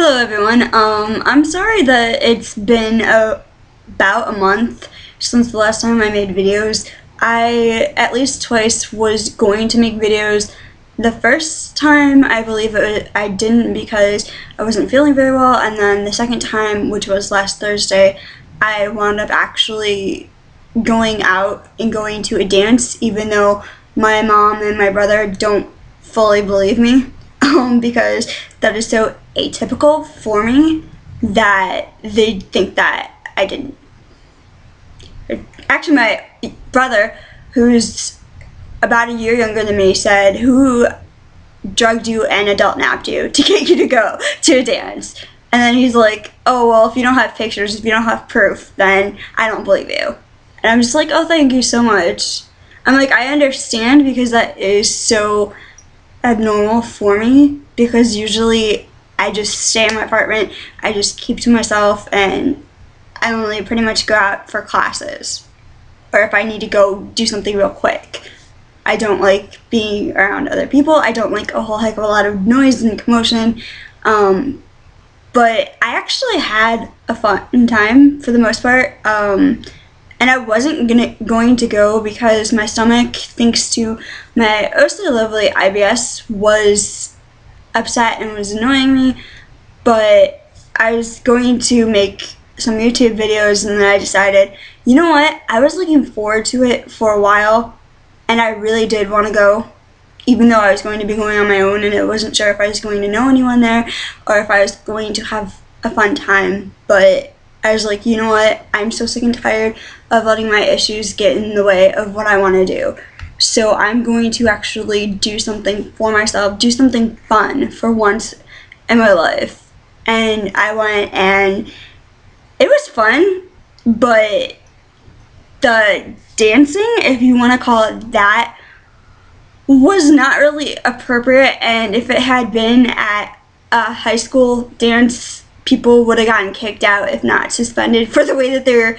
Hello everyone, I'm sorry that it's been about a month since the last time I made videos. I at least twice was going to make videos. The first time I believe I didn't because I wasn't feeling very well, and then the second time, which was last Thursday, I wound up actually going out and going to a dance even though my mom and my brother don't fully believe me. Because that is so atypical for me that they think that I didn't. Actually, my brother, who's about a year younger than me, said, "Who drugged you and adult napped you to get you to go to a dance?" And then he's like, "Oh, well, if you don't have pictures, if you don't have proof, then I don't believe you." And I'm just like, "Oh, thank you so much." I'm like, I understand because that is so abnormal for me, because usually I just stay in my apartment, I just keep to myself, and I only pretty much go out for classes or if I need to go do something real quick. I don't like being around other people. I don't like a whole heck of a lot of noise and commotion, but I actually had a fun time for the most part. And I wasn't going to go because my stomach, thanks to my oh so lovely IBS, was upset and was annoying me. But I was going to make some YouTube videos, and then I decided, you know what? I was looking forward to it for a while, and I really did want to go, even though I was going to be going on my own, and I wasn't sure if I was going to know anyone there or if I was going to have a fun time. But I was like, you know what? I'm so sick and tired of letting my issues get in the way of what I want to do. So I'm going to actually do something for myself, do something fun for once in my life. And I went, and it was fun, but the dancing, if you want to call it that, was not really appropriate. And if it had been at a high school dance, people would have gotten kicked out, if not suspended, for the way that they were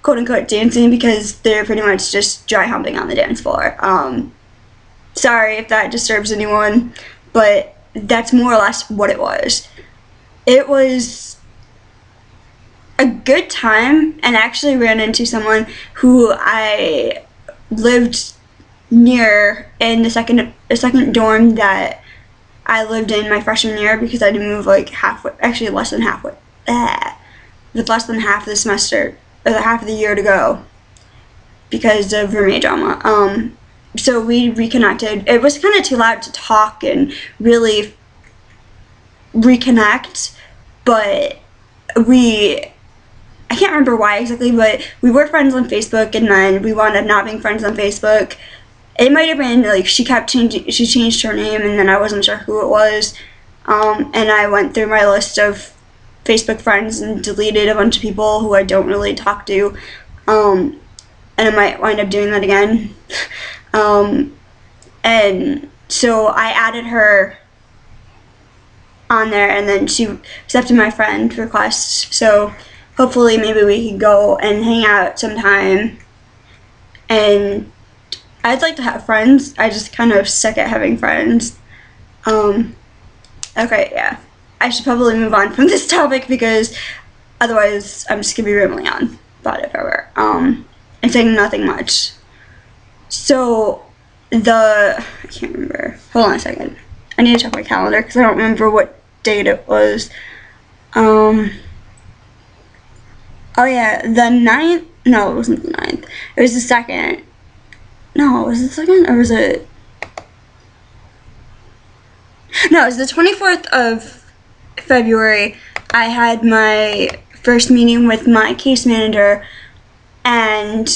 quote-unquote dancing, because they're pretty much just dry humping on the dance floor. Sorry if that disturbs anyone, but that's more or less what it was. It was a good time, and I actually ran into someone who I lived near in the second dorm that I lived in my freshman year, because I had to move like halfway, actually less than halfway, with less than half of the semester, or the half of the year to go, because of roommate drama. So we reconnected. It was kind of too loud to talk and really reconnect, but I can't remember why exactly, but we were friends on Facebook, and then we wound up not being friends on Facebook. It might have been like she changed her name, and then I wasn't sure who it was. And I went through my list of Facebook friends and deleted a bunch of people who I don't really talk to. And I might wind up doing that again. And so I added her on there, and then she accepted my friend request. So hopefully maybe we can go and hang out sometime. And I'd like to have friends. I just kind of suck at having friends. Okay, yeah. I should probably move on from this topic, because otherwise I'm just gonna be rambling on about it forever. And saying nothing much. So I can't remember. Hold on a second. I need to check my calendar because I don't remember what date it was. Oh yeah, the 9th. No, it wasn't the 9th. It was the 2nd. No, was it the 2nd, or was it? No, it was the 24th of February. I had my first meeting with my case manager, and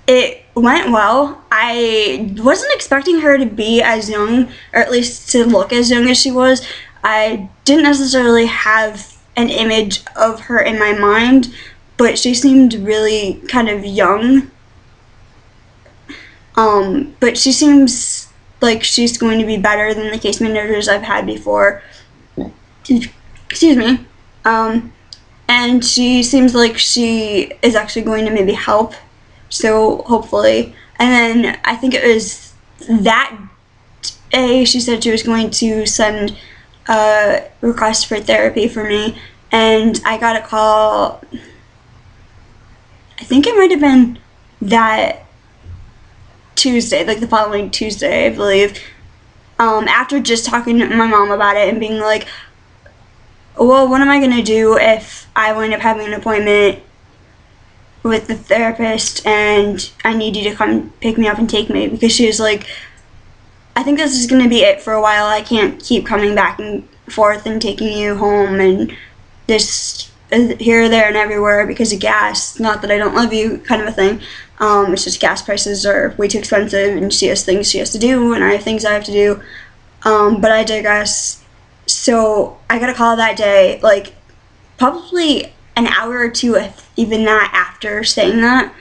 it went well. I wasn't expecting her to be as young, or at least to look as young as she was. I didn't necessarily have an image of her in my mind, but she seemed really kind of young. But she seems like she's going to be better than the case managers I've had before. Excuse me. And she seems like she is actually going to maybe help, so hopefully. And then I think it was that day she said she was going to send a request for therapy for me, and I got a call, I think it might have been that Tuesday, like the following Tuesday, I believe, after just talking to my mom about it and being like, well, what am I going to do if I wind up having an appointment with the therapist and I need you to come pick me up and take me? Because she was like, I think this is going to be it for a while. I can't keep coming back and forth and taking you home and this here, there, and everywhere because of gas. Not that I don't love you, kind of a thing. It's just gas prices are way too expensive, and she has things she has to do, and I have things I have to do. But I digress. So I got a call that day, like probably an hour or two, if even that, after saying that.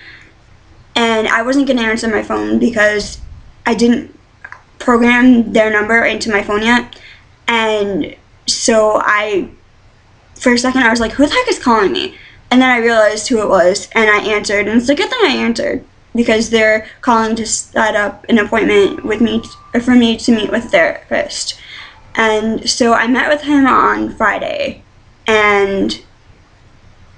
And I wasn't going to answer my phone because I didn't program their number into my phone yet. And so for a second, I was like, who the heck is calling me? And then I realized who it was, and I answered. And it's a good thing I answered because they're calling to set up an appointment with me, for me to meet with a therapist. And so I met with him on Friday, and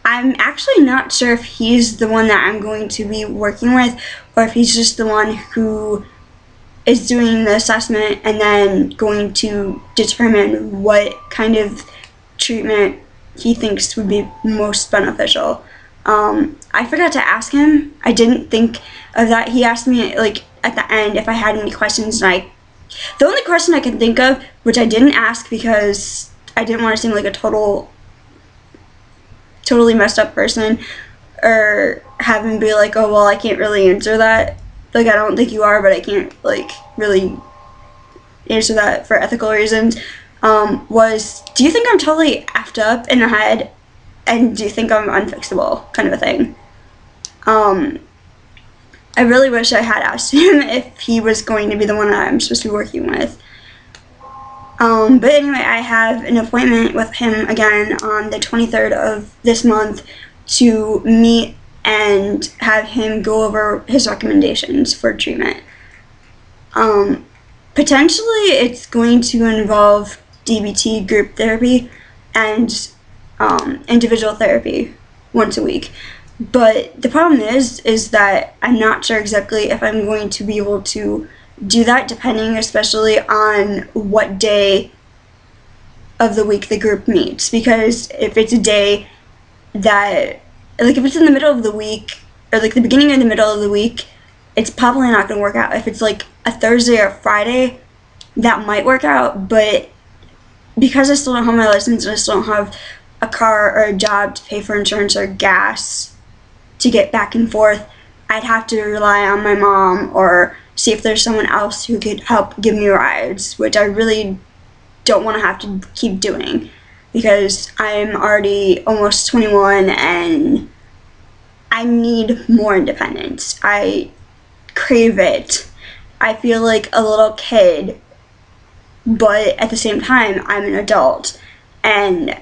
I'm actually not sure if he's the one that I'm going to be working with or if he's just the one who is doing the assessment and then going to determine what kind of treatment he thinks would be most beneficial. I forgot to ask him. I didn't think of that. He asked me, like, at the end if I had any questions, and the only question I can think of, which I didn't ask because I didn't want to seem like a totally messed up person, or have him be like, oh, well, I can't really answer that. Like, I don't think you are, but I can't, like, really answer that for ethical reasons, was, do you think I'm totally effed up in the head, and do you think I'm unfixable, kind of a thing. I really wish I had asked him if he was going to be the one that I'm supposed to be working with. But anyway, I have an appointment with him again on the 23rd of this month to meet and have him go over his recommendations for treatment. Potentially it's going to involve DBT, group therapy, and individual therapy once a week. But the problem is that I'm not sure exactly if I'm going to be able to do that, depending especially on what day of the week the group meets. Because if it's a day that, like, if it's in the middle of the week, or like the beginning or the middle of the week, it's probably not going to work out. If it's like a Thursday or Friday, that might work out. But because I still don't have my license and I still don't have a car or a job to pay for insurance or gas to get back and forth, I'd have to rely on my mom or see if there's someone else who could help give me rides, which I really don't want to have to keep doing because I'm already almost 21 and I need more independence. I crave it. I feel like a little kid, but at the same time, I'm an adult and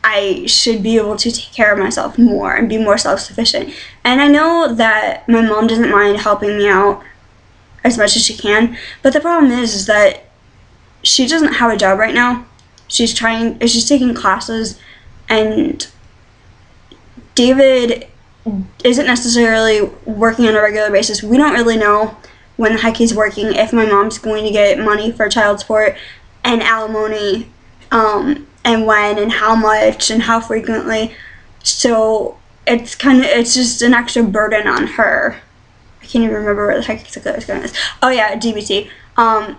I should be able to take care of myself more and be more self-sufficient. And I know that my mom doesn't mind helping me out as much as she can, but the problem is that she doesn't have a job right now. She's taking classes, and David isn't necessarily working on a regular basis. We don't really know when the heck he's working, if my mom's going to get money for child support and alimony, and when and how much and how frequently. So it's just an extra burden on her. I can't even remember where the heck exactly I was going with this. Oh yeah, DBT. I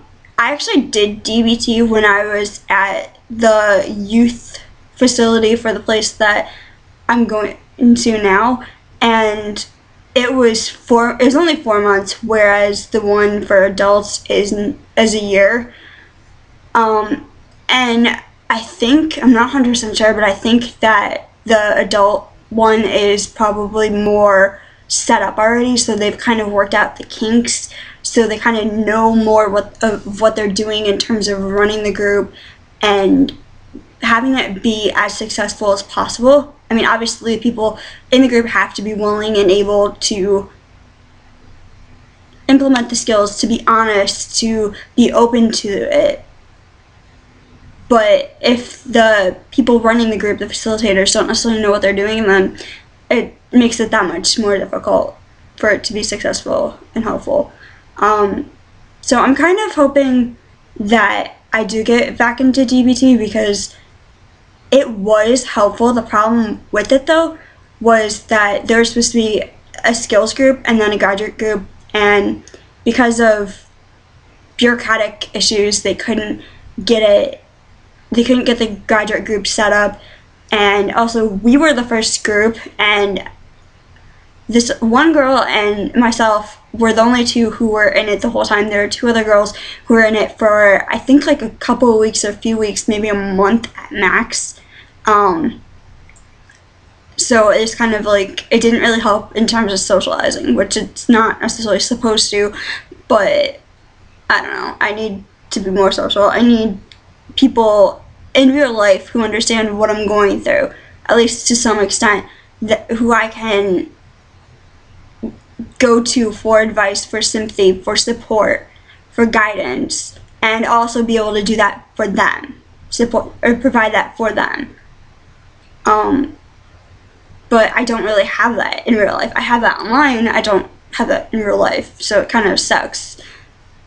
actually did DBT when I was at the youth facility for the place that I'm going to now, and it was only 4 months, whereas the one for adults is a year. And I think, I'm not 100% sure, but I think that the adult one is probably more set up already, so they've kind of worked out the kinks, so they kind of know more of what they're doing in terms of running the group and having it be as successful as possible. I mean, obviously people in the group have to be willing and able to implement the skills, to be honest, to be open to it. but if the people running the group, the facilitators, don't necessarily know what they're doing, then it makes it that much more difficult for it to be successful and helpful. So I'm kind of hoping that I do get back into DBT because it was helpful. The problem with it, though, was that there was supposed to be a skills group and then a graduate group, and because of bureaucratic issues, they couldn't get the graduate group set up. And also, we were the first group, and this one girl and myself were the only two who were in it the whole time. There were two other girls who were in it for, I think, like a couple of weeks, a few weeks, maybe a month at max. So it's kind of like, it didn't really help in terms of socializing, which it's not necessarily supposed to, but I don't know. I need to be more social. I need people in real life who understand what I'm going through, at least to some extent, who I can go to for advice, for sympathy, for support, for guidance, and also be able to do that for them, support or provide that for them. But I don't really have that in real life. I have that online, I don't have that in real life, so it kind of sucks.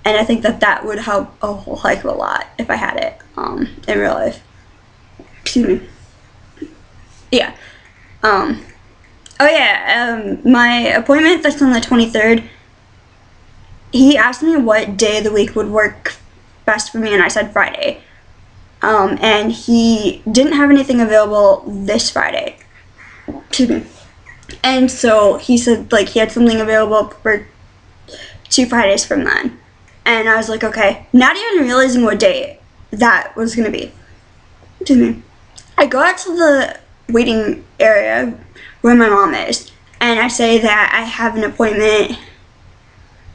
And I think that would help a whole heck of a lot if I had it in real life. Excuse me. Yeah. Oh yeah, my appointment that's on the 23rd, he asked me what day of the week would work best for me, and I said Friday. And he didn't have anything available this Friday. Excuse me. And so he said, like, he had something available for 2 Fridays from then. And I was like, okay, not even realizing what day that was going to be. Excuse me. I go out to the waiting area where my mom is, and I say that I have an appointment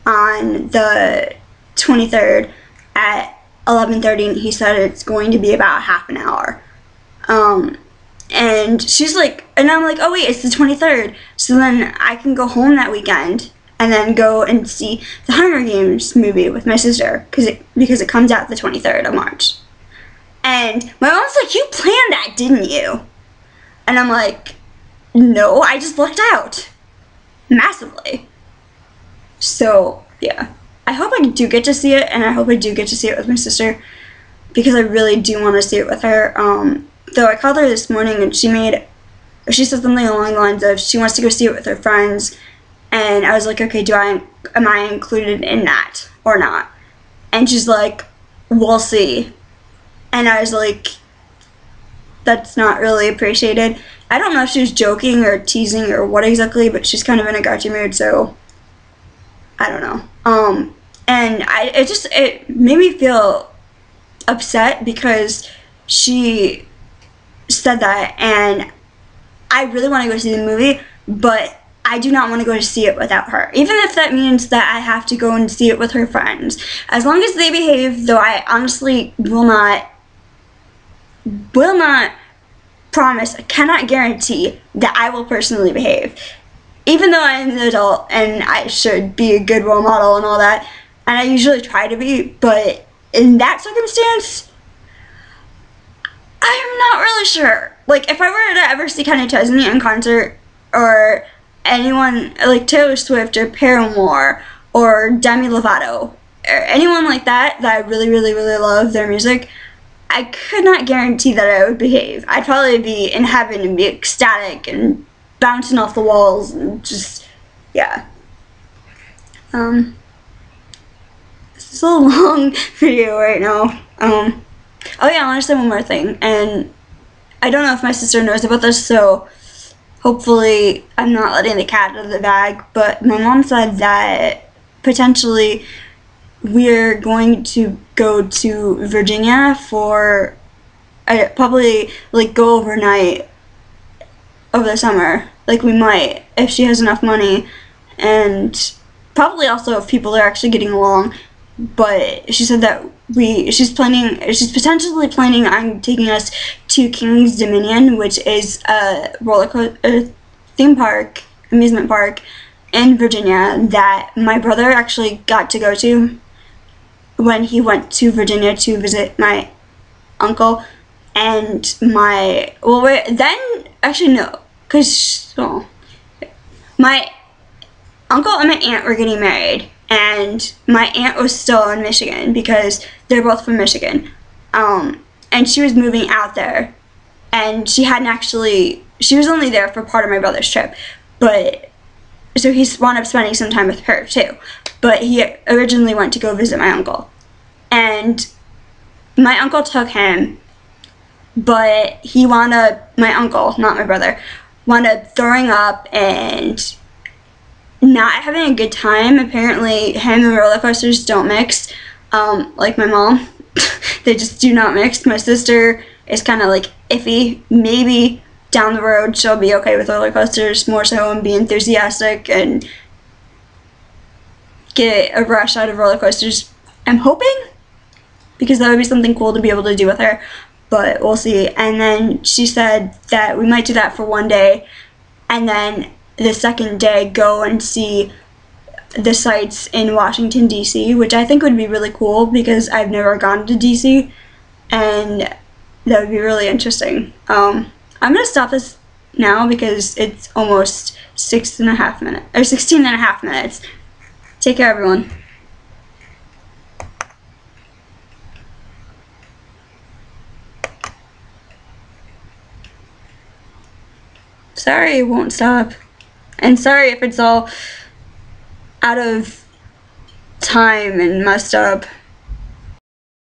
on the 23rd at 11:30, and he said it's going to be about half an hour. And she's like, and I'm like, oh wait, it's the 23rd, so then I can go home that weekend and then go and see the Hunger Games movie with my sister, because it comes out the 23rd of March. And my mom's like, you planned that, didn't you? And I'm like, no, I just lucked out massively. So yeah, I hope I do get to see it, and I hope I do get to see it with my sister, because I really do want to see it with her. Though I called her this morning, and she said something along the lines of she wants to go see it with her friends, and I was like, okay, am I included in that or not? And she's like, we'll see. And I was like, that's not really appreciated. I don't know if she was joking or teasing or what exactly, but she's kind of in a grouchy mood, so I don't know. And it made me feel upset because she said that, and I really want to go see the movie, but I do not want to go to see it without her, even if that means that I have to go and see it with her friends. As long as they behave, though I honestly will not promise, I cannot guarantee that I will personally behave. Even though I'm an adult and I should be a good role model and all that, and I usually try to be, but in that circumstance, I'm not really sure. Like, if I were to ever see Kenny Chesney in concert, or anyone like Taylor Swift or Paramore or Demi Lovato, or anyone like that I really, really, really love their music, I could not guarantee that I would behave. I'd probably be in heaven and be ecstatic and bouncing off the walls and just, yeah. This is a long video right now. Oh yeah, I want to say one more thing, and I don't know if my sister knows about this, so hopefully I'm not letting the cat out of the bag, but my mom said that potentially we're going to go to Virginia for probably like go overnight over the summer. Like, we might, if she has enough money, and probably also if people are actually getting along. But she said that she's potentially planning on taking us to King's Dominion, which is a theme park, amusement park in Virginia that my brother actually got to go to when he went to Virginia to visit my uncle and my, well, then, actually no, because, my uncle and my aunt were getting married, and my aunt was still in Michigan because they're both from Michigan, and she was moving out there, and she was only there for part of my brother's trip, but, so he wound up spending some time with her too, but he originally went to go visit my uncle, and my uncle took him, but he wound up, my uncle, not my brother, wound up throwing up and not having a good time. Apparently, him and roller coasters don't mix, like my mom. They just do not mix. My sister is kind of like iffy. Maybe down the road she'll be okay with roller coasters more so and be enthusiastic and get a rush out of roller coasters. I'm hoping, because that would be something cool to be able to do with her, but we'll see. And then she said that we might do that for one day, and then the second day go and see the sites in Washington, D.C., which I think would be really cool because I've never gone to D.C., and that would be really interesting. I'm going to stop this now because it's almost 16 and a half minutes. Take care, everyone. Sorry it won't stop. And sorry if it's all out of time and messed up.